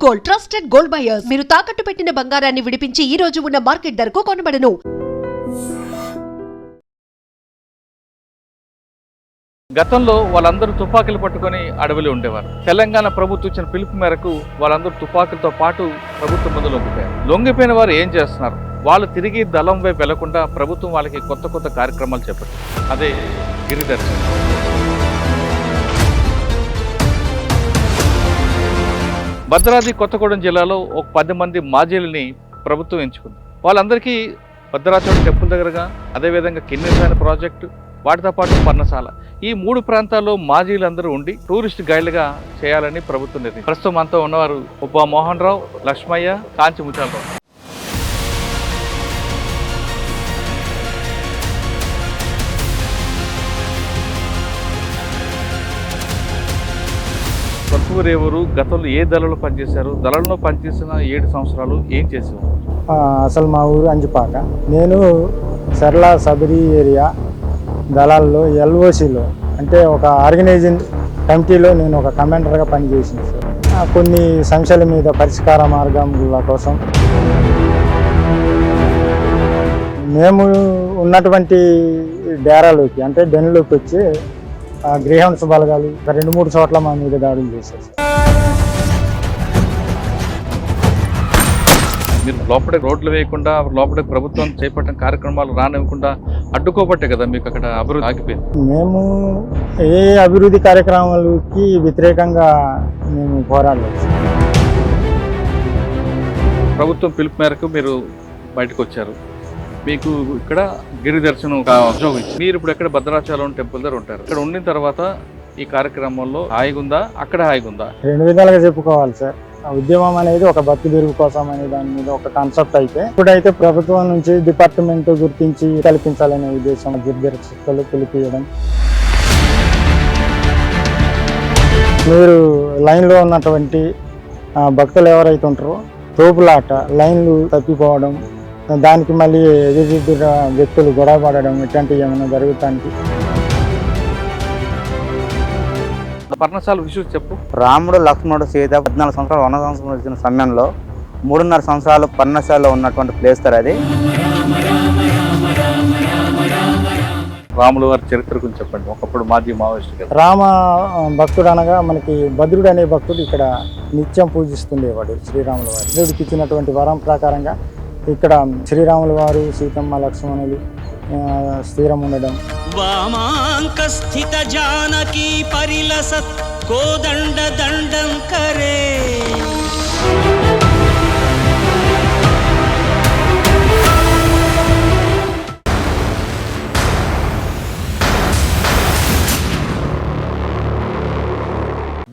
Gold, trusted gold buyers. మీరు తాకట్టు పెట్టిన బంగారాన్ని విడిపించి ఈ రోజు ఉన్న మార్కెట్ ధరకు కొనబడను. గతంలో వాళ్ళందరూ తుపాకులు పట్టుకొని అడవిలో ఉండేవారు. తెలంగాణ ప్రభుత్వం ఇచ్చిన పిలుపు మేరకు వాళ్ళందరూ తుపాకులతో పాటు ప్రభుత్వం ముందు లొంగిపోయారు. లొంగిపోయిన వారు ఏం చేస్తున్నారు? వాళ్ళు తిరిగి దళం వైపు వెళ్లకుండా ప్రభుత్వం వాళ్ళకి కొత్త కొత్త కార్యక్రమాలు చేపట్టింది. అదే గిరిదర్శనం. భద్రాద్రి కొత్తగూడెం జిల్లాలో ఒక 10 మంది మాజీలని ప్రభుత్వం ఎంచుకుంది. వాళ్ళందరికీ భద్రాచలం టెంపుల్ దగ్గరగా, అదేవిధంగా కిన్నెరసాని ప్రాజెక్టు, వాటితో పాటు పర్ణశాల, ఈ 3 ప్రాంతాల్లో మాజీలందరూ ఉండి టూరిస్ట్ గైడ్లుగా చేయాలని ప్రభుత్వం నిర్ణయించింది. ప్రస్తుతం అంతా ఉన్నవారు ఉపా మోహన్ రావు, లక్ష్మయ్య, కాంచి ముత్యాలరావు. ఎవరు గతంలో ఏ దళంలో పనిచేశారు? దళంలో పనిచేసిన 7 సంవత్సరాలు ఏం చేసేవారు? అసలు మా ఊరు అంజిపాక. నేను సర్లా సబరి ఏరియా దళాల్లో ఎల్ఓసిలో అంటే ఒక ఆర్గనైజింగ్ కమిటీలో నేను ఒక కమాండర్గా పనిచేసింది సార్. కొన్ని సమస్యల మీద పరిష్కార మార్గాల కోసం మేము ఉన్నటువంటి డేరాలోకి అంటే డెన్లోకి వచ్చి గ్రేహౌండ్స్ బలగాలు 2-3 చోట్ల మా మీద దాడులు చేశారు. మీరు లోపల రోడ్లు వేయకుండా లోపల ప్రభుత్వం చేపట్టిన కార్యక్రమాలు రానివ్వకుండా అడ్డుకోబట్టే కదా మీకు అక్కడ అభివృద్ధి ఆగిపోయింది. మేము ఏ అభివృద్ధి కార్యక్రమాలకి వ్యతిరేకంగా మేము పోరాడలేదు. ప్రభుత్వం పిలుపు మేరకు మీరు బయటకు వచ్చారు. మీకు ఇక్కడ గిరి దర్శనం ఉద్యోగం. మీరు ఇప్పుడు ఎక్కడ భద్రాచలం టెంపుల్ దగ్గర ఉంటారు. ఇక్కడ ఉండిన తర్వాత ఈ కార్యక్రమంలో హాయిగుందా, అక్కడ హాయిగుందా? 2 విధాలుగా చెప్పుకోవాలి సార్. ఉద్యమం అనేది ఒక భక్తి బెరుగు కోసం అనే దాని మీద ఒక కాన్సెప్ట్ అయితే, ఇప్పుడైతే ప్రభుత్వం నుంచి డిపార్ట్మెంట్ గుర్తించి కల్పించాలనే ఉద్దేశం గిరిదర్శకులు పిలిపియడం. మీరు లైన్లో ఉన్నటువంటి భక్తులు ఎవరైతే ఉంటారో తోపులాట, లైన్లు తప్పిపోవడం, దానికి మళ్ళీ ఎదురు వ్యక్తులు గొడవ పడడం, ఇట్లాంటివి ఏమైనా జరుగుతానికి. పర్ణశాల విషయం చెప్పు. రాముడు, లక్ష్మణుడు, సీత 14 సంవత్సరాలు వనవాసం వచ్చిన సమయంలో 3.5 సంవత్సరాలు పర్ణశాలలో ఉన్నటువంటి ప్లేస్ సార్ అది. రాములు వారి చరిత్ర గురించి చెప్పండి. ఒకప్పుడు మాజీ మావోయిస్టు. రామ భక్తుడు అనగా మనకి భద్రుడు అనే భక్తుడు ఇక్కడ నిత్యం పూజిస్తుండేవాడు శ్రీరాముల వారు. దేవుడికి ఇచ్చినటువంటి వరం ప్రకారంగా ఇక్కడ శ్రీరాముల వారు, సీతమ్మ, లక్ష్మణులు స్థిరం ఉండడం. వామాంకస్థిత జానకి పరిలసత్ కోదండ దండం కరే.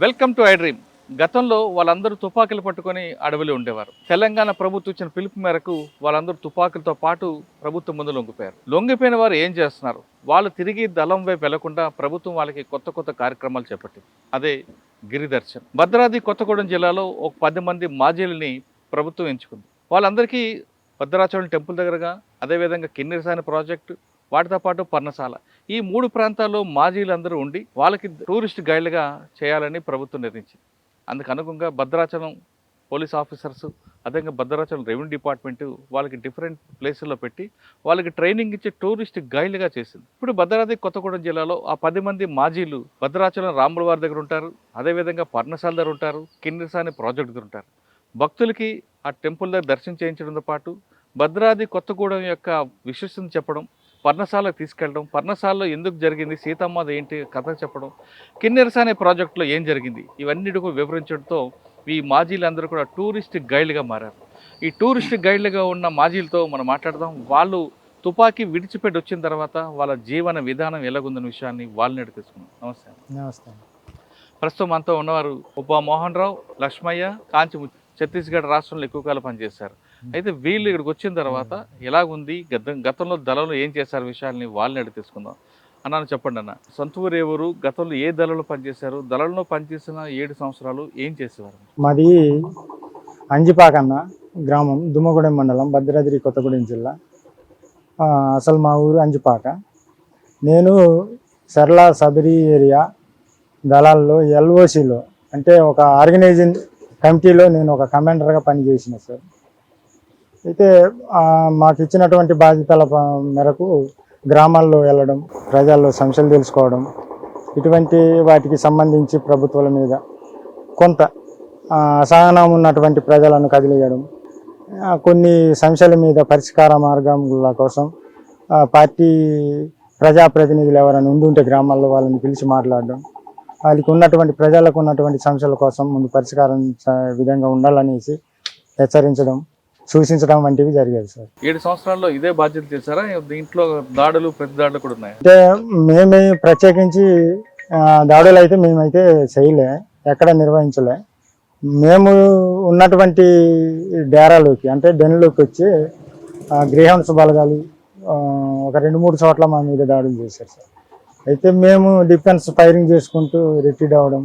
Welcome to I dream. గతంలో వాళ్ళందరూ తుపాకులు పట్టుకొని అడవిలో ఉండేవారు. తెలంగాణ ప్రభుత్వం ఇచ్చిన పిలుపు మేరకు వాళ్ళందరూ తుపాకులతో పాటు ప్రభుత్వం ముందు లొంగిపోయారు. లొంగిపోయిన వారు ఏం చేస్తున్నారు? వాళ్ళు తిరిగి దళం వైపు వెళ్లకుండా ప్రభుత్వం వాళ్ళకి కొత్త కొత్త కార్యక్రమాలు చేపట్టింది. అదే గిరిదర్శనం. భద్రాద్రి కొత్తగూడెం జిల్లాలో ఒక 10 మంది మాజీలని ప్రభుత్వం ఎంచుకుంది. వాళ్ళందరికీ భద్రాచలం టెంపుల్ దగ్గరగా, అదేవిధంగా కిన్నెరసాని ప్రాజెక్టు, వాటితో పాటు పర్ణశాల, ఈ 3 ప్రాంతాల్లో మాజీలందరూ ఉండి వాళ్ళకి టూరిస్ట్ గైడ్లుగా చేయాలని ప్రభుత్వం నిర్ణయించింది. అందుకు అనుగుణంగా భద్రాచలం పోలీస్ ఆఫీసర్స్, అదేవిధంగా భద్రాచలం రెవెన్యూ డిపార్ట్మెంటు వాళ్ళకి డిఫరెంట్ ప్లేసుల్లో పెట్టి వాళ్ళకి ట్రైనింగ్ ఇచ్చే టూరిస్ట్ గైడ్లుగా చేసింది. ఇప్పుడు భద్రాద్రి కొత్తగూడెం జిల్లాలో ఆ 10 మంది మాజీలు భద్రాచలం రాముల వారి దగ్గర ఉంటారు, అదేవిధంగా పర్ణశాల దగ్గర ఉంటారు, కిన్నెరసాని ప్రాజెక్ట్ దగ్గర ఉంటారు. భక్తులకి ఆ టెంపుల్ దగ్గర దర్శనం చేయించడంతో పాటు భద్రాద్రి కొత్తగూడెం యొక్క విశేషం చెప్పడం, పర్ణశాలకు తీసుకెళ్ళడం, పర్ణశాలలో ఎందుకు జరిగింది, సీతమ్మది ఏంటి కథ చెప్పడం, కిన్నెరసాని ప్రాజెక్టులో ఏం జరిగింది, ఇవన్నీ వివరించడంతో ఈ మాజీలందరూ కూడా టూరిస్ట్ గైడ్లుగా మారారు. ఈ టూరిస్ట్ గైడ్లుగా ఉన్న మాజీలతో మనం మాట్లాడదాం. వాళ్ళు తుపాకీ విడిచిపెట్టి వచ్చిన తర్వాత వాళ్ళ జీవన విధానం ఎలాగుందన్న విషయాన్ని వాళ్ళని తెలుసుకున్నాం. నమస్తే. నమస్తే. ప్రస్తుతం అంతా ఉన్నవారు ఉపా మోహన్ రావు, లక్ష్మయ్య, కాంచి ఛత్తీస్గఢ్ రాష్ట్రంలో ఎక్కువ కాలం పనిచేశారు. అయితే వీళ్ళు ఇక్కడికి వచ్చిన తర్వాత ఎలాగుంది, గతంలో దళంలో ఏం చేశారు విషయాల్ని వాళ్ళని అడిగి తెలుసుకుందాం. అన్నాను చెప్పండి అన్న, సొంత ఊరు ఏ ఊరు, గతంలో ఏ దళంలో పనిచేశారు, దళంలో పనిచేసిన 7 సంవత్సరాలు ఏం చేసేవారు? మాది అంజిపాక అన్న గ్రామం, దుమ్మగూడెం మండలం, భద్రాద్రి కొత్తగూడెం జిల్లా. అసలు మా ఊరు అంజిపాక. నేను సర్లా సబరి ఏరియా దళాల్లో ఎల్ఓసిలో అంటే ఒక ఆర్గనైజింగ్ కమిటీలో నేను ఒక కమాండర్గా పనిచేసిన సార్. అయితే మాకు ఇచ్చినటువంటి బాధ్యతల మేరకు గ్రామాల్లో వెళ్ళడం, ప్రజల్లో సమస్యలు తెలుసుకోవడం, ఇటువంటి వాటికి సంబంధించి ప్రభుత్వాల మీద కొంత అసహనం ఉన్నటువంటి ప్రజలను కదిలియడం, కొన్ని సమస్యల మీద పరిష్కార మార్గాల కోసం పార్టీ ప్రజాప్రతినిధులు ఎవరైనా ఉండుంటే గ్రామాల్లో వాళ్ళని పిలిచి మాట్లాడడం, వాళ్ళకి ఉన్నటువంటి ప్రజలకు ఉన్నటువంటి సమస్యల కోసం ముందు పరిష్కారం విధంగా ఉండాలనేసి హెచ్చరించడం, సూచించడం వంటివి జరిగేది సార్. 7 సంవత్సరాల్లో ఇదే బాధ్యత చేశారా? దీంట్లో దాడులు ప్రతి దాడులు కూడా ఉన్నాయి? అంటే మేమే ప్రత్యేకించి దాడులు అయితే మేమైతే చేయలే, ఎక్కడ నిర్వహించలే. మేము ఉన్నటువంటి డేరాలోకి అంటే డెన్లోకి వచ్చి గ్రేహౌండ్స్ బలగాలు ఒక 2-3 చోట్ల మా మీద దాడులు చేశారు సార్. అయితే మేము డిఫెన్స్ ఫైరింగ్ చేసుకుంటూ రిట్రీట్ అవ్వడం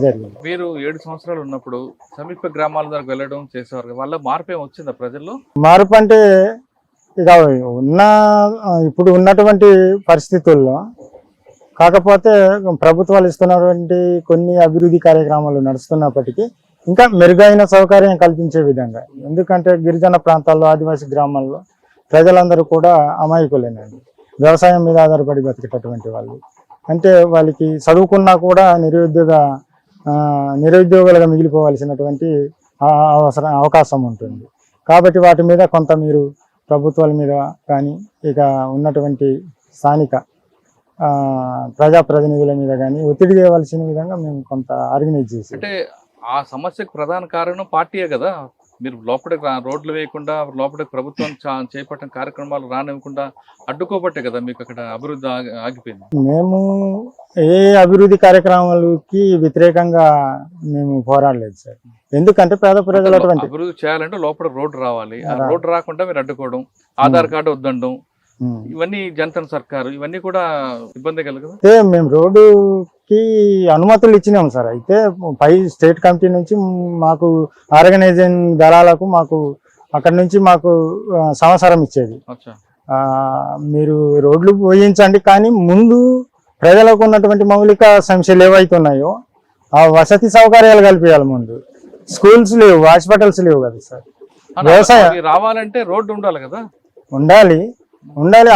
జరిగింది. మీరు 7 సంవత్సరాలు ఉన్నప్పుడు సమీప గ్రామాల దగ్గరకు వెళ్ళడం చేసేవారు, వాళ్ళ మార్పు ఏమి వచ్చిందా ప్రజల్లో? మార్పు అంటే ఇక ఇప్పుడు ఉన్నటువంటి పరిస్థితుల్లో కాకపోతే ప్రభుత్వాలు ఇస్తున్నటువంటి కొన్ని అభివృద్ధి కార్యక్రమాలు నడుస్తున్నప్పటికీ ఇంకా మెరుగైన సౌకర్యం కల్పించే విధంగా, ఎందుకంటే గిరిజన ప్రాంతాల్లో, ఆదివాసీ గ్రామాల్లో ప్రజలందరూ కూడా అమాయకులేనండి, వ్యవసాయం మీద ఆధారపడి బతికేటటువంటి వాళ్ళు. అంటే వాళ్ళకి చదువుకున్నా కూడా నిరుద్యోగులుగా మిగిలిపోవాల్సినటువంటి అవకాశం ఉంటుంది. కాబట్టి వాటి మీద కొంత మీరు ప్రభుత్వాల మీద కానీ ఇక ఉన్నటువంటి స్థానిక ప్రజాప్రతినిధుల మీద కానీ ఒత్తిడి చేయవలసిన విధంగా మేము కొంత ఆర్గనైజ్ చేసి. అంటే ఆ సమస్యకు ప్రధాన కారణం పార్టీయే కదా. మీరు లోపలికి రోడ్లు వేయకుండా, లోపలికి ప్రభుత్వం చేపట్టిన కార్యక్రమాలు రానివ్వకుండా అడ్డుకోబట్టే కదా మీకు అక్కడ అభివృద్ధి ఆగిపోయింది. మేము ఏ అభివృద్ధి కార్యక్రమాలకి వ్యతిరేకంగా మేము పోరాడలేదు సార్. ఎందుకంటే పేద ప్రజలు అభివృద్ధి చేయాలంటే లోపల రోడ్డు రావాలి, ఆ రోడ్డు రాకుండా మీరు అడ్డుకోవడం, ఆధార్ కార్డు వద్దండం, ఇవన్నీ జనతన సర్కారు, ఇవన్నీ కూడా ఇబ్బంది కలగదు. అయితే మేము రోడ్డుకి అనుమతులు ఇచ్చినాం సార్. అయితే పై స్టేట్ కమిటీ నుంచి మాకు ఆర్గనైజింగ్ దళాలకు మాకు అక్కడ నుంచి మాకు సమాచారం ఇచ్చేది, మీరు రోడ్లు పోయించండి, కానీ ముందు ప్రజలకు ఉన్నటువంటి మౌలిక సమస్యలు ఏవైతున్నాయో ఆ వసతి సౌకర్యాలు కల్పించాలి. ముందు స్కూల్స్ లేవు, హాస్పిటల్స్ లేవు కదా సార్. వ్యవసాయం రావాలంటే రోడ్డు ఉండాలి కదా. ఉండాలి.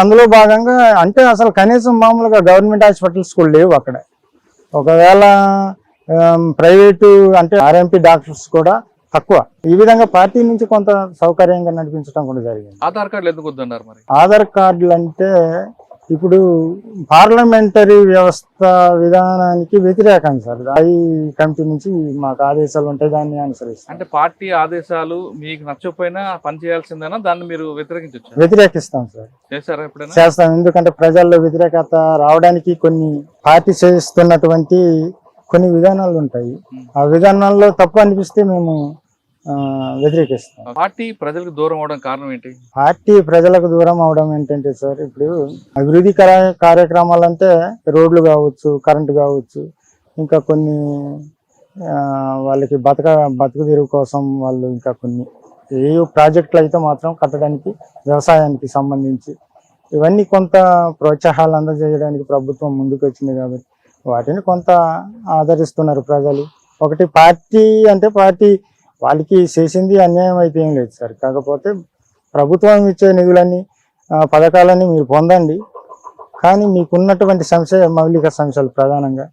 అందులో భాగంగా అంటే అసలు కనీసం మామూలుగా గవర్నమెంట్ హాస్పిటల్స్ కూడా లేవు అక్కడ. ఒకవేళ ప్రైవేటు అంటే ఆర్ఎంపీ డాక్టర్స్ కూడా తక్కువ. ఈ విధంగా పార్టీ నుంచి కొంత సౌకర్యంగా నడిపించడం కూడా జరిగింది. ఆధార్ కార్డులు ఎందుకు వద్దన్నారు మరి? ఆధార్ కార్డులు అంటే ఇప్పుడు పార్లమెంటరీ వ్యవస్థ విధానానికి వ్యతిరేకం సార్. ఈ కమిటీ నుంచి మాకు ఆదేశాలు ఉంటాయి, దాన్ని అనుసరిస్తాం. అంటే పార్టీ ఆదేశాలు మీకు నచ్చకపోయినా పని చేయాల్సిందేనా, దాన్ని మీరు వ్యతిరేకించవచ్చు? వ్యతిరేకిస్తాం సార్. చేస్తారా ఎప్పుడైనా? చేస్తాం. ఎందుకంటే ప్రజల్లో వ్యతిరేకత రావడానికి కొన్ని పార్టీ చేస్తున్నటువంటి కొన్ని విధానాలు ఉంటాయి. ఆ విధానాల్లో తప్పు అనిపిస్తే మేము వ్యతిరేకిస్తాం. పార్టీ ప్రజలకు దూరం అవడం కారణం ఏంటి? పార్టీ ప్రజలకు దూరం అవడం ఏంటంటే సార్, ఇప్పుడు అభివృద్ధి కార్యక్రమాలు అంటే రోడ్లు కావచ్చు, కరెంటు కావచ్చు, ఇంకా కొన్ని వాళ్ళకి బతుకు తెరువు కోసం వాళ్ళు ఇంకా కొన్ని ఏ ప్రాజెక్టులు అయితే మాత్రం కట్టడానికి, వ్యవసాయానికి సంబంధించి ఇవన్నీ కొంత ప్రోత్సాహాలు అందజేయడానికి ప్రభుత్వం ముందుకు వచ్చింది. కాబట్టి వాటిని కొంత ఆదరిస్తున్నారు ప్రజలు. ఒకటి పార్టీ అంటే పార్టీ వాళ్ళకి చేసింది అన్యాయం అయితే ఏం లేదు సార్. కాకపోతే ప్రభుత్వం ఇచ్చే నిధులన్నీ, పథకాలన్నీ మీరు పొందండి, కానీ మీకున్నటువంటి మౌలిక సమస్యలు ప్రధానంగా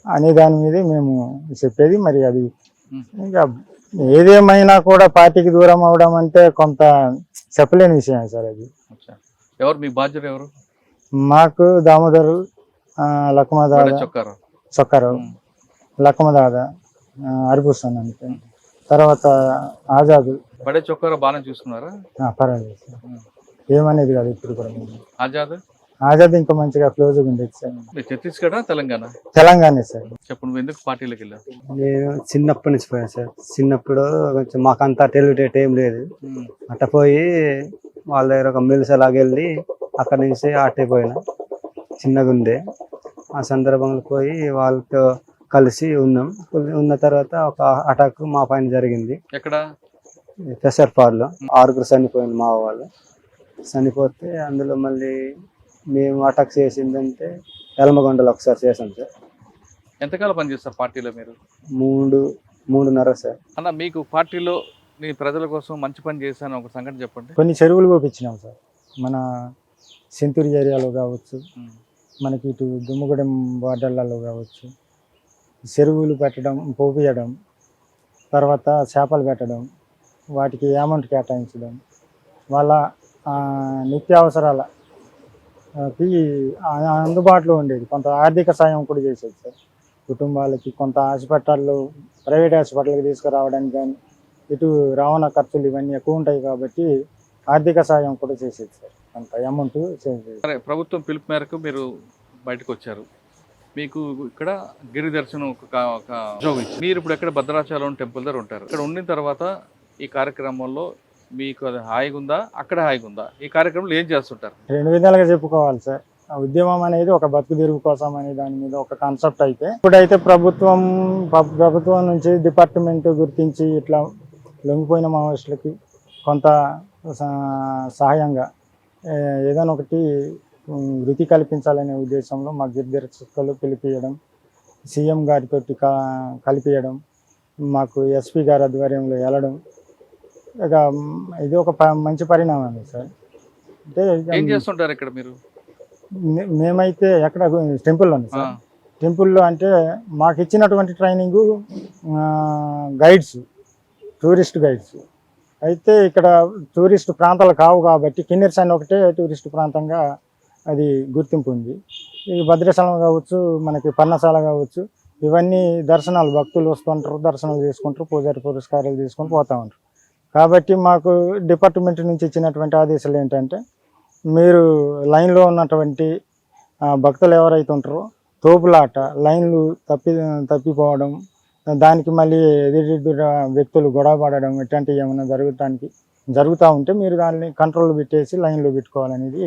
అనే దాని మీదే మేము చెప్పేది. మరి అది ఇంకా ఏదేమైనా కూడా పార్టీకి దూరం అవడం అంటే కొంత చెప్పలేని విషయం సార్. అది ఎవరు మీ బాధ్యత? ఎవరు? మాకు దామోదరు, లక్మదాద, చొక్కారావు, లక్మదాద, అరిపుస్తాను అంతే. తర్వాత ఆజాద్. బడే చొక్కారావు బాగానే చూసుకున్నారా? పర్వాలేదు సార్, ఏమనేది కాదు. ఇప్పుడు కూడా ఆజాద్ ఇంకా మంచిగా క్లోజ్గా ఉండేది సార్. ఛత్తీస్గఢ్, తెలంగాణ సార్. చెప్పు, నువ్వు ఎందుకు పార్టీలోకి వెళ్ళావు? నేను చిన్నప్పటి నుంచి పోయాను సార్. చిన్నప్పుడు కొంచెం మాకంతా తెలివిటేట్ ఏం లేదు, అట్ట పోయి వాళ్ళ దగ్గర ఒక మిల్స్ అలాగెళ్ళి అక్కడి నుంచి ఆటైపోయినా. చిన్నగా ఉండే ఆ సందర్భంలో పోయి వాళ్ళతో కలిసి ఉన్న తర్వాత ఒక అటాక్ మా పైన జరిగింది. ఎక్కడ? పెసర్పాడులో 6 చనిపోయింది మా వాళ్ళు. చనిపోతే అందులో మళ్ళీ మేము అటాక్ చేసిందంటే ఎలమగొండలో ఒకసారి చేసాం సార్. ఎంతకాలం పనిచేస్తారు పార్టీలో మీరు? 3.5 సార్. అన్న మీకు పార్టీలో నేను ప్రజల కోసం మంచి పని చేశాను ఒక సంఘటన చెప్పండి. కొన్ని చెరువులు పోపించినాం సార్, మన సెంతూరు ఏరియాలో కావచ్చు, మనకి ఇటు దుమ్మగూడెం బార్డర్లలో కావచ్చు. చెరువులు పెట్టడం, పోపియడం, తర్వాత చేపలు పెట్టడం, వాటికి అమౌంట్ కేటాయించడం, వాళ్ళ నిత్యావసరాల అందుబాటులో ఉండేది. కొంత ఆర్థిక సాయం కూడా చేసేది సార్ కుటుంబాలకి. కొంత హాస్పిటళ్ళు, ప్రైవేట్ హాస్పిటల్కి తీసుకురావడానికి కానీ, ఇటు రవాణా ఖర్చులు ఇవన్నీ ఎక్కువ ఉంటాయి కాబట్టి ఆర్థిక సాయం కూడా చేసేది సార్. కొంత అమౌంట్ చేసేది. సరే, ప్రభుత్వం పిలుపు మేరకు మీరు బయటకు వచ్చారు. మీకు ఇక్కడ గిరి దర్శనం ఒక ఉద్యోగం ఇచ్చింది. మీరు ఇప్పుడు ఎక్కడ భద్రాచలం టెంపుల్ దగ్గర ఉంటారు. ఇక్కడ ఉండిన తర్వాత ఈ కార్యక్రమంలో మీకు అది హాయిగా ఉందా, అక్కడ హాయిగా ఉందా? ఈ కార్యక్రమంలో ఏం చేస్తుంటారు? 2 విధాలుగా చెప్పుకోవాలి సార్. ఆ ఉద్యమం అనేది ఒక బతుకు తెరువు కోసం అనే దాని మీద ఒక కాన్సెప్ట్ అయితే, ఇప్పుడైతే ప్రభుత్వం నుంచి డిపార్ట్మెంట్ గుర్తించి ఇట్లా లొంగిపోయిన మావోయిస్టులకి కొంత సహాయంగా ఏదైనా ఒకటి వృత్తి కల్పించాలనే ఉద్దేశంలో మా గిరిదర్శకులు పిలిపియడం, సీఎం గారితో కలిపియడం, మాకు ఎస్పీ గారి ఆధ్వర్యంలో వెళ్ళడం, ఇక ఇది ఒక మంచి పరిణామం సార్. అంటే ఏం చేస్తుంటారు ఇక్కడ మీరు? మేమైతే ఎక్కడ టెంపుల్లోనే సార్. టెంపుల్లో అంటే మాకు ఇచ్చినటువంటి ట్రైనింగు గైడ్స్, టూరిస్ట్ గైడ్స్. అయితే ఇక్కడ టూరిస్ట్ ప్రాంతాలు కావు కాబట్టి కిన్నెర్స్ అని ఒకటే టూరిస్ట్ ప్రాంతంగా అది గుర్తింపు ఉంది. ఈ భద్రాచలం కావచ్చు, మనకి పర్ణశాల కావచ్చు, ఇవన్నీ దర్శనాలు, భక్తులు వస్తుంటారు, దర్శనాలు చేసుకుంటారు, పూజారి పురస్కారాలు తీసుకొని పోతూ ఉంటారు. కాబట్టి మాకు డిపార్ట్మెంట్ నుంచి ఇచ్చినటువంటి ఆదేశాలు ఏంటంటే, మీరు లైన్లో ఉన్నటువంటి భక్తులు ఎవరైతే ఉంటారో తోపులాట, లైన్లు తప్పిపోవడం, దానికి మళ్ళీ ఎదురు వ్యక్తులు గొడవ పడడం, ఇట్లాంటివి ఏమైనా జరుగుతూ ఉంటే మీరు దాన్ని కంట్రోల్ పెట్టేసి లైన్లో పెట్టుకోవాలనేది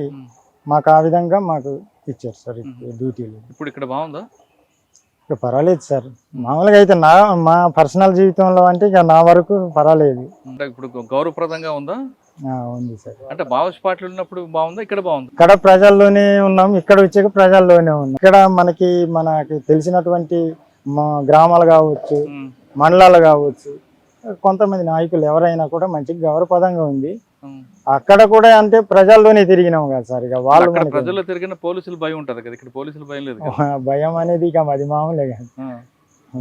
మాకు ఆ విధంగా మాకు ఇచ్చారు సార్ డ్యూటీలు. ఇప్పుడు ఇక్కడ బాగుందా? ఇక పర్వాలేదు సార్. మామూలుగా అయితే మా పర్సనల్ జీవితంలో అంటే ఇక నా వరకు పర్వాలేదు. అంటే ఇప్పుడు గౌరవప్రదంగా ఉందా? ఉంది సార్. అంటే మావోయిస్ట్ పార్టీలు ఉన్నప్పుడు బాగుందా, ఇక్కడ బాగుంది? ఇక్కడ ప్రజల్లోనే ఉన్నాం, ఇక్కడ వచ్చాక ప్రజల్లోనే ఉన్నాం. ఇక్కడ మనకి తెలిసినటువంటి గ్రామాలు కావచ్చు, మండలాలు కావచ్చు, కొంతమంది నాయకులు ఎవరైనా కూడా మంచిగా గౌరవపదంగా ఉంది. అక్కడ కూడా అంటే ప్రజల్లోనే తిరిగినాం కదా సార్. ఇక వాళ్ళు ప్రజల్లో తిరిగిన పోలీసులు భయం ఉంటది కదా, ఇక్కడ పోలీసులు భయం లేదు. భయం అనేది ఇక అది మామూలే కదా.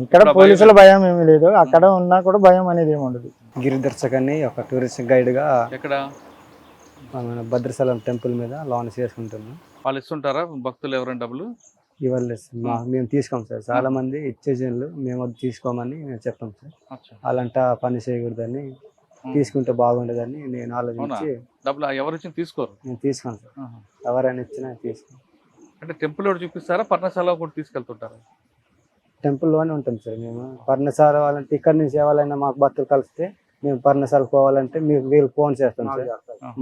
ఇక్కడ పోలీసుల భయం ఏమీ లేదు, అక్కడ ఉన్నా కూడా భయం అనేది ఏమి ఉండదు. గిరి దర్శకాన్ని ఒక టూరిస్ట్ గైడ్గా ఎక్కడ భద్రాచలం టెంపుల్ మీద లాంచ్ చేసుకుంటున్నాం. వాళ్ళు ఇస్తుంటారా భక్తులు ఎవరైనా డబ్బులు? ఇవ్వలేదు సార్, మేము తీసుకోం సార్. చాలా మంది ఇచ్చేజన్లు మేము అది తీసుకోమని మేము చెప్పాం సార్. అలాంటి పని చేయకూడదని, తీసుకుంటే బాగుండదని నేను ఆలోచించి డబ్బులు ఎవరు ఇచ్చి తీసుకోరు? నేను తీసుకోను సార్. ఎవరైనా ఇచ్చినా తీసుకోను. అంటే టెంపుల్ కూడా చూపిస్తారా, పర్ణశాల కూడా తీసుకెళ్తుంటారా? టెంపుల్లోనే ఉంటాం సార్ మేము. పర్ణశాల వాళ్ళంటే ఇక్కడ నుంచి ఎవరైనా మాకు భక్తులు కలిస్తే మేము పర్ణశాలకు పోవాలంటే మీకు వీళ్ళు ఫోన్ చేస్తాం సార్.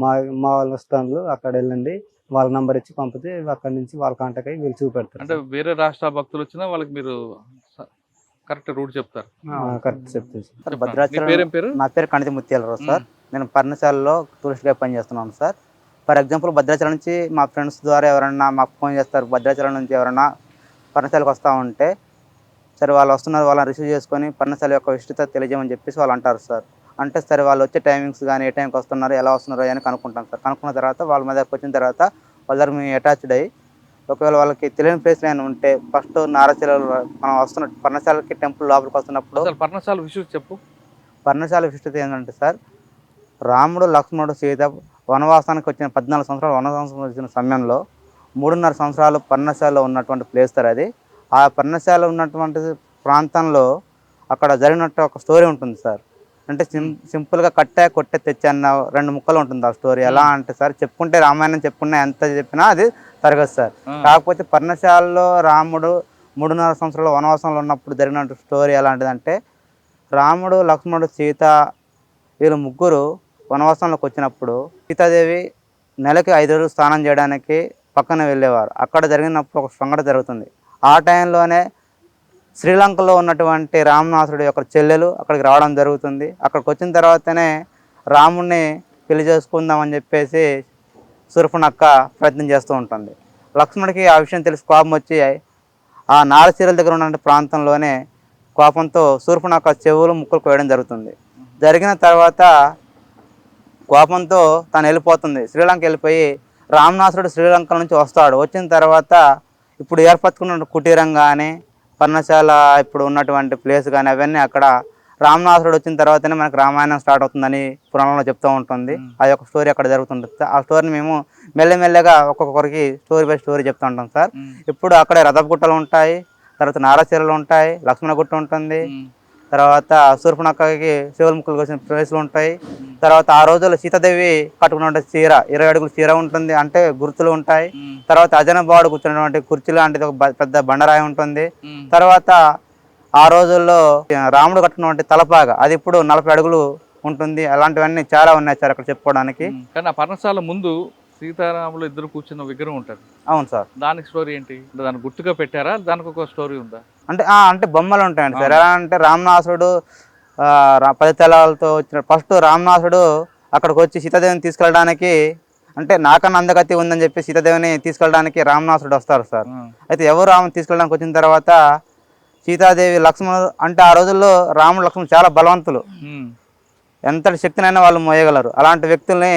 మా వాళ్ళ వస్తాను, అక్కడ వెళ్ళండి, వాళ్ళ నంబర్ ఇచ్చి పంపితే అక్కడ నుంచి వాళ్ళ కాంటాక్ట్ అయ్యి వీళ్ళు చూపెడతారు. అంటే వేరే రాష్ట్ర భక్తులు వచ్చినా వాళ్ళకి మీరు కరెక్ట్ రూట్ చెప్తారు? కరెక్ట్ చెప్తారు సార్. భద్రాచలం, నా పేరు కణితి ముత్యాలరావు సార్. నేను పర్ణశాలలో టూరిస్ట్గా పనిచేస్తున్నాను సార్. ఫర్ ఎగ్జాంపుల్ భద్రాచలం నుంచి మా ఫ్రెండ్స్ ద్వారా ఎవరైనా మాకు ఫోన్ చేస్తారు, భద్రాచలం నుంచి ఎవరైనా పర్ణశాలకు వస్తూ ఉంటే, సరే వాళ్ళు వస్తున్నారు, వాళ్ళని రిసీవ్ చేసుకొని పర్ణశాల యొక్క విస్తృత తెలియజేయమని చెప్పేసి వాళ్ళు అంటారు సార్. అంటే సరే వాళ్ళు వచ్చే టైమింగ్స్ కానీ, ఏ టైంకి వస్తున్నారు, ఎలా వస్తున్నారు అని కనుక్కుంటాం సార్. కనుక్కున్న తర్వాత వాళ్ళ మీద వచ్చిన తర్వాత వాళ్ళ దగ్గర మేము అటాచ్డ్ అయ్యి, ఒకవేళ వాళ్ళకి తెలియని ప్లేస్లు ఏమైనా ఉంటే ఫస్ట్ నారచీరలు మనం వస్తున్న పర్ణశాలకి టెంపుల్ లోపలికి వస్తున్నప్పుడు పర్ణశాల విషయం చెప్పు. పర్ణశాల విశిష్టత ఏంటంటే సార్, రాముడు, లక్ష్మణుడు, సీత వనవాసానికి వచ్చిన 14 సంవత్సరాలు వనవాసం వచ్చిన సమయంలో 3.5 సంవత్సరాలు పర్ణశాలలో ఉన్నటువంటి ప్లేస్ సార్ అది. ఆ పర్ణశాల ఉన్నటువంటి ప్రాంతంలో అక్కడ జరిగినట్టు ఒక స్టోరీ ఉంటుంది సార్. అంటే సింపుల్గా కొట్టే తెచ్చా అన్న 2 ముక్కలు ఉంటుంది ఆ స్టోరీ. ఎలా అంటే సార్, చెప్పుకుంటే రామాయణం చెప్పుకున్నా ఎంత చెప్పినా అది తరగదు సార్. కాకపోతే పర్ణశాలలో రాముడు 3.5 సంవత్సరాల వనవాసంలో ఉన్నప్పుడు జరిగిన స్టోరీ ఎలాంటిదంటే, రాముడు, లక్ష్మణుడు, సీత వీళ్ళు ముగ్గురు వనవాసంలోకి వచ్చినప్పుడు సీతాదేవి నెలకి 5 రోజులు స్నానం చేయడానికి పక్కన వెళ్ళేవారు. అక్కడ జరిగినప్పుడు ఒక సంఘటన జరుగుతుంది. ఆ టైంలోనే శ్రీలంకలో ఉన్నటువంటి రామనాథుడి యొక్క చెల్లెలు అక్కడికి రావడం జరుగుతుంది. అక్కడికి వచ్చిన తర్వాతనే రాముడిని పెళ్లి చేసుకుందామని చెప్పేసి శూర్పణఖ ప్రయత్నం చేస్తూ ఉంటుంది. లక్ష్మణుడికి ఆ విషయం తెలిసి కోపం వచ్చి ఆ నారచీరల దగ్గర ఉన్న ప్రాంతంలోనే కోపంతో శూర్పణఖ చెవులు ముక్కులు కోయడం జరుగుతుంది. జరిగిన తర్వాత కోపంతో తను వెళ్ళిపోతుంది, శ్రీలంక వెళ్ళిపోయి రామనాసురుడు శ్రీలంక నుంచి వస్తాడు. వచ్చిన తర్వాత ఇప్పుడు ఏర్పరచుకున్న కుటీరం కానీ పర్ణశాల ఇప్పుడు ఉన్నటువంటి ప్లేస్ కానీ అవన్నీ అక్కడ రామనాసురుడు వచ్చిన తర్వాతనే మనకు రామాయణం స్టార్ట్ అవుతుందని పురాణంలో చెప్తూ ఉంటుంది. ఆ యొక్క స్టోరీ అక్కడ జరుగుతుంటుంది. ఆ స్టోరీని మేము మెల్లమెల్లగా ఒక్కొక్కరికి స్టోరీ బై స్టోరీ చెప్తూ ఉంటాం సార్. ఇప్పుడు అక్కడే రథపు గుట్టలు ఉంటాయి, తర్వాత నారచీరలు ఉంటాయి, లక్ష్మణ గుట్ట ఉంటుంది, తర్వాత శూర్పణఖకి శివుల ముక్కలు కోసిన ప్లేసులు ఉంటాయి. తర్వాత ఆ రోజుల్లో సీతాదేవి కట్టుకున్న చీర 20 అడుగుల చీర ఉంటుంది, అంటే గుర్తులు ఉంటాయి. తర్వాత అజనబాడు కూర్చున్నటువంటి కుర్చీ లాంటిది ఒక పెద్ద బండరాయి ఉంటుంది. తర్వాత ఆ రోజుల్లో రాముడు కట్టుకున్నటువంటి తలపాగ అది ఇప్పుడు 40 అడుగులు ఉంటుంది. అలాంటివన్నీ చాలా ఉన్నాయి సార్ అక్కడ చెప్పుకోవడానికి. కానీ ఆ పర్ణశాల ముందు సీతారాములు ఇద్దరు కూర్చున్న విగ్రహం ఉంటుంది. అవును సార్. దానికి స్టోరీ ఏంటి? దాన్ని గుర్తుగా పెట్టారా, దానికి ఒక స్టోరీ ఉందా? అంటే బొమ్మలు ఉంటాయండి సార్. ఎలా అంటే రామనాసుడు 10 తలాలతో వచ్చిన ఫస్ట్ రామనాసుడు అక్కడికి వచ్చి సీతాదేవిని తీసుకెళ్ళడానికి, అంటే నాకన్నా అందగతి ఉందని చెప్పి సీతాదేవిని తీసుకెళ్ళడానికి రామనాసుడు వస్తారు సార్. అయితే ఎవరు రాముని తీసుకెళ్ళడానికి వచ్చిన తర్వాత సీతాదేవి లక్ష్మణుడు, అంటే ఆ రోజుల్లో రాముడు లక్ష్మణుడు చాలా బలవంతులు, ఎంతటి శక్తినైనా వాళ్ళు మోయగలరు. అలాంటి వ్యక్తుల్ని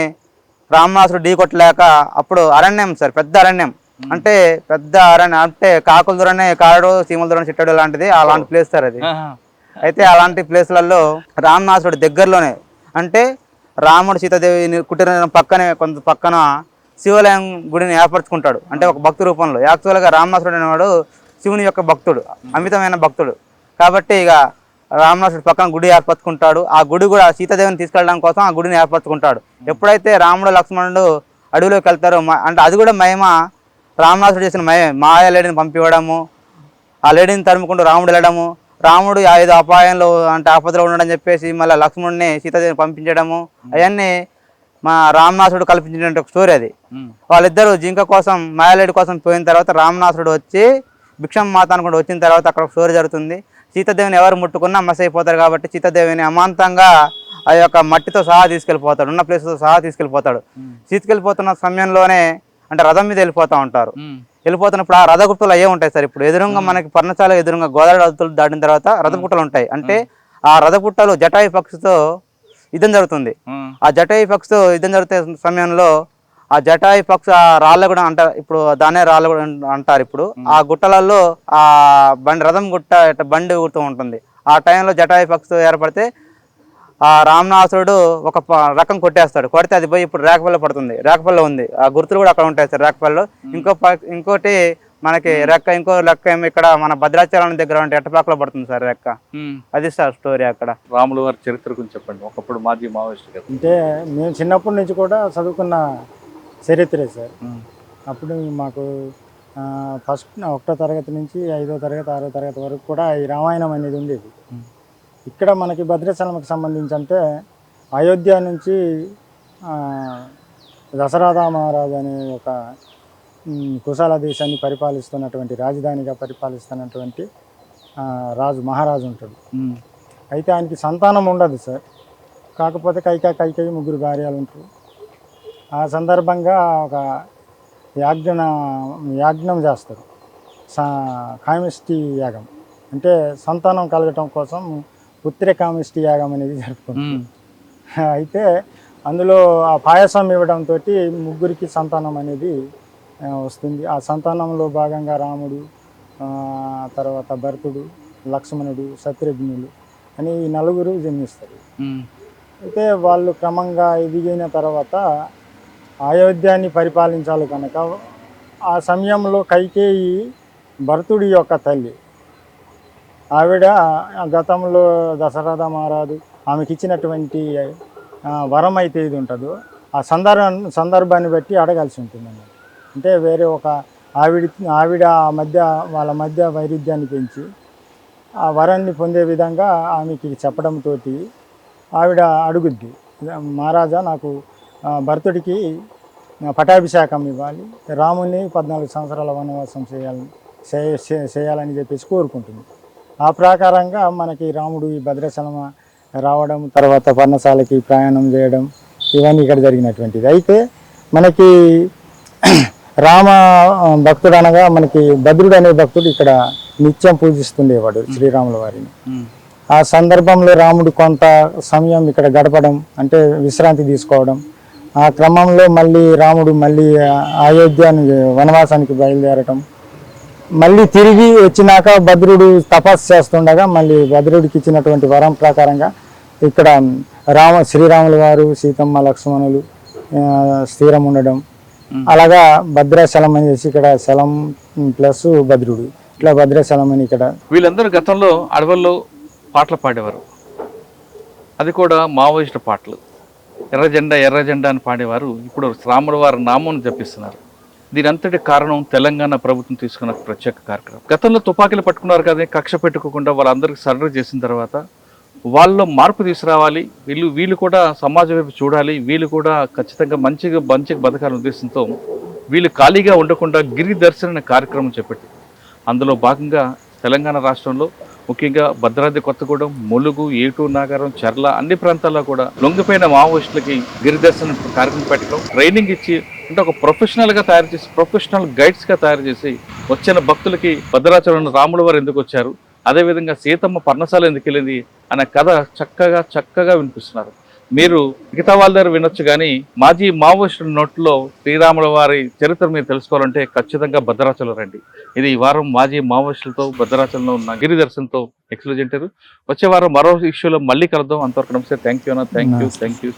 రామనాసుడు ఢీ కొట్టలేక అప్పుడు అరణ్యం సార్, పెద్ద అరణ్యం, అంటే పెద్ద అరణ్యం, అంటే కాకుల దూరనే కాడు, చీమల దూరనే చిట్టాడు లాంటిది, అలాంటి ప్లేస్ సార్ అది. అయితే అలాంటి ప్లేస్లలో రామనాసుడు దగ్గరలోనే, అంటే రాముడు సీతాదేవి కుటీరం పక్కన శివాలయం గుడిని ఏర్పరచుకుంటాడు, అంటే ఒక భక్తి రూపంలో. యాక్చువల్గా రామనాసుడు అనేవాడు శివుని యొక్క భక్తుడు, అమితమైన భక్తుడు. కాబట్టి ఇక రామనాసుడు పక్కన గుడి ఏర్పరచుకుంటాడు. ఆ గుడి కూడా సీతాదేవిని తీసుకెళ్ళడం కోసం ఆ గుడిని ఏర్పరచుకుంటాడు. ఎప్పుడైతే రాముడు లక్ష్మణుడు అడవిలోకి వెళ్తారో, అంటే అది కూడా మహిమ, రామనాసుడు చేసిన మాయ లేడీని పంపివ్వడము, ఆ లేడీని తరుముకుంటూ రాముడు వెళ్ళడము, రాముడు ఏదో అపాయంలో అంటే ఆపదలో ఉండడని చెప్పేసి మళ్ళీ లక్ష్మణుడిని సీతాదేవిని పంపించడము, అవన్నీ మా రామనాసుడు కల్పించిన ఒక స్టోరీ అది. వాళ్ళిద్దరూ జింక కోసం మాయలేడి కోసం పోయిన తర్వాత రామనాసుడు వచ్చి భిక్షం మాత అనుకుంటూ వచ్చిన తర్వాత అక్కడ ఒక స్టోరీ జరుగుతుంది. సీతాదేవిని ఎవరు ముట్టుకున్నా మస్ అయిపోతారు కాబట్టి సీతాదేవిని అమాంతంగా ఆ యొక్క మట్టితో సహా తీసుకెళ్ళిపోతాడు, ఉన్న ప్లేస్తో సహా తీసుకెళ్ళిపోతాడు. తీసుకెళ్ళిపోతున్న సమయంలోనే, అంటే రథం మీద వెళ్ళిపోతూ ఉంటారు. వెళ్ళిపోతున్నప్పుడు ఆ రథగుట్టలు అయ్యే ఉంటాయి సార్. ఇప్పుడు ఎదురుగా మనకి పర్ణశాల ఎదురుగా గోదావరి రథులు దాటిన తర్వాత రథగుట్టలు ఉంటాయి. అంటే ఆ రథగుట్టలు జటాయు పక్షితో యుద్ధం జరుగుతుంది. ఆ జటాయు పక్షితో యుద్ధం జరుగుతున్న సమయంలో ఆ జటాయు పక్షి ఆ రాళ్ళ కూడా అంటారు, ఇప్పుడు దానే రాళ్ళు కూడా అంటారు. ఇప్పుడు ఆ గుట్టలలో ఆ రథం గుట్ట బండి ఊరుతూ ఉంటుంది. ఆ టైంలో జటాయు పక్షితో ఏర్పడితే ఆ రామనాసుడు ఒక రకం కొట్టేస్తాడు. కొడితే అది పోయి ఇప్పుడు రేకపల్లి పడుతుంది. రేకపల్లి ఉంది, ఆ గుర్తులు కూడా అక్కడ ఉంటాయి సార్ రేకపల్లిలో. ఇంకోటి మనకి ఇంకో లెక్క ఏమో ఇక్కడ మన భద్రాచలం దగ్గర ఉంటే ఎట్టపాకలో పడుతుంది సార్ రెక్క. అది సార్ స్టోరీ అక్కడ. రాముల వారి చరిత్ర గురించి చెప్పండి. ఒకప్పుడు మాజీ మావోయిస్ట్ కదా. అంటే మేము చిన్నప్పటి నుంచి కూడా చదువుకున్న చరిత్రే సార్. అప్పుడు మాకు ఫస్ట్ 1వ తరగతి నుంచి 5వ తరగతి 6వ తరగతి వరకు కూడా ఈ రామాయణం అనేది ఉండేది. ఇక్కడ మనకి భద్రాచలంకి సంబంధించి అంటే అయోధ్య నుంచి దశరథ మహారాజు అనే ఒక కుశాల దేశాన్ని పరిపాలిస్తున్నటువంటి, రాజధానిగా పరిపాలిస్తున్నటువంటి మహారాజు ఉంటాడు. అయితే ఆయనకి సంతానం ఉండదు సార్. కాకపోతే కైకేయి 3 భార్యలు ఉంటారు. ఆ సందర్భంగా ఒక యాజ్ఞం చేస్తారు, కామిష్టి యాగం, అంటే సంతానం కలగటం కోసం పుత్ర కామిష్టి యాగం అనేది జరుపుకుంటారు. అయితే అందులో ఆ పాయసం ఇవ్వడంతో 3కి సంతానం అనేది వస్తుంది. ఆ సంతానంలో భాగంగా రాముడు, తర్వాత భరతుడు, లక్ష్మణుడు, శత్రుఘ్నులు అని 4 జన్మిస్తారు. అయితే వాళ్ళు క్రమంగా ఎదిగిన తర్వాత అయోధ్యాన్ని పరిపాలించాలి కనుక ఆ సమయంలో కైకేయి భరతుడి యొక్క తల్లి, ఆవిడ గతంలో దశరథ మహారాజు ఆమెకి ఇచ్చినటువంటి వరం అయితే ఇది ఉంటుందో ఆ సందర్భాన్ని బట్టి అడగాల్సి ఉంటుంది. అంటే వేరే ఒక ఆవిడ వాళ్ళ మధ్య వైరుధ్యాన్ని పెంచి ఆ వరాన్ని పొందే విధంగా ఆమెకి చెప్పడంతో ఆవిడ అడుగుద్ది, మహారాజా నాకు భరతుడికి పటాభిషేకం ఇవ్వాలి, రాముని 14 సంవత్సరాల వనవాసం చేయాలని చెప్పేసి కోరుకుంటుంది. ఆ ప్రకారంగా మనకి రాముడు ఈ భద్రాచలం రావడం, తర్వాత పర్ణశాలకి ప్రయాణం చేయడం, ఇవన్నీ ఇక్కడ జరిగినటువంటిది. అయితే మనకి రామ భక్తుడు అనగా మనకి భద్రుడు అనే భక్తుడు ఇక్కడ నిత్యం పూజిస్తుండేవాడు శ్రీరాముల వారిని. ఉమ్. ఆ సందర్భంలో రాముడు కొంత సమయం ఇక్కడ గడపడం, అంటే విశ్రాంతి తీసుకోవడం. ఆ క్రమంలో మళ్ళీ రాముడు మళ్ళీ అయోధ్యని వనవాసానికి బయలుదేరటం, మళ్ళీ తిరిగి వచ్చినాక భద్రుడు తపస్సు చేస్తుండగా మళ్ళీ భద్రుడికి ఇచ్చినటువంటి వరం ప్రకారంగా ఇక్కడ శ్రీరాముల వారు, సీతమ్మ, లక్ష్మణులు స్థిరం ఉండడం, అలాగా భద్రాచలం అని చేసి ఇక్కడ శలం ప్లస్ భద్రుడు, ఇట్లా భద్రాచలం అని ఇక్కడ. వీళ్ళందరూ గతంలో అడవుల్లో పాటలు పాడేవారు, అది కూడా మావోయిస్టు పాటలు. ఎర్ర జెండా ఎర్ర జెండా అని పాడేవారు ఇప్పుడు రాముల వారి నామం జపిస్తున్నారు. దీని అంతటి కారణం తెలంగాణ ప్రభుత్వం తీసుకున్న ప్రత్యేక కార్యక్రమం. గతంలో తుపాకీలు పట్టుకున్నారు కదా, కక్ష పెట్టుకోకుండా వాళ్ళందరికీ సరెండర్ చేసిన తర్వాత వాళ్ళలో మార్పు తీసుకురావాలి, వీళ్ళు కూడా సమాజం వైపు చూడాలి, వీళ్ళు కూడా ఖచ్చితంగా మంచిగా బతకాలని ఉద్దేశంతో వీళ్ళు ఖాళీగా ఉండకుండా గిరి దర్శన కార్యక్రమం చేపట్టింది. అందులో భాగంగా తెలంగాణ రాష్ట్రంలో ముఖ్యంగా భద్రాద్రి కొత్తగూడెం, ములుగు, ఏటూరు నాగారం, చర్ల అన్ని ప్రాంతాల్లో కూడా లొంగిపోయిన మావోయిస్టులకి గిరి దర్శన కార్యక్రమం పెట్టడం, ట్రైనింగ్ ఇచ్చి, అంటే ఒక ప్రొఫెషనల్గా తయారు చేసి, ప్రొఫెషనల్ గైడ్స్గా తయారు చేసి వచ్చిన భక్తులకి భద్రాచలం రాముల వారు ఎందుకు వచ్చారు, అదేవిధంగా సీతమ్మ పర్ణశాల ఎందుకు వెళ్ళింది అనే కథ చక్కగా వినిపిస్తున్నారు. మీరు మిగతా వాళ్ళ దగ్గర వినొచ్చు కానీ మాజీ మావోయిస్టుల నోట్లో శ్రీరాముల వారి చరిత్ర మీరు తెలుసుకోవాలంటే ఖచ్చితంగా భద్రాచలం రండి. ఇది ఈ వారం మాజీ మావోయిస్టులతో భద్రాచలంలో ఉన్న గిరి దర్శనంతో ఎక్స్క్లూజ్ అంటారు. వచ్చే వారం మరో ఇష్యూలో మళ్ళీ కలుద్దాం. అంతవరకు నమస్తే. Thank you.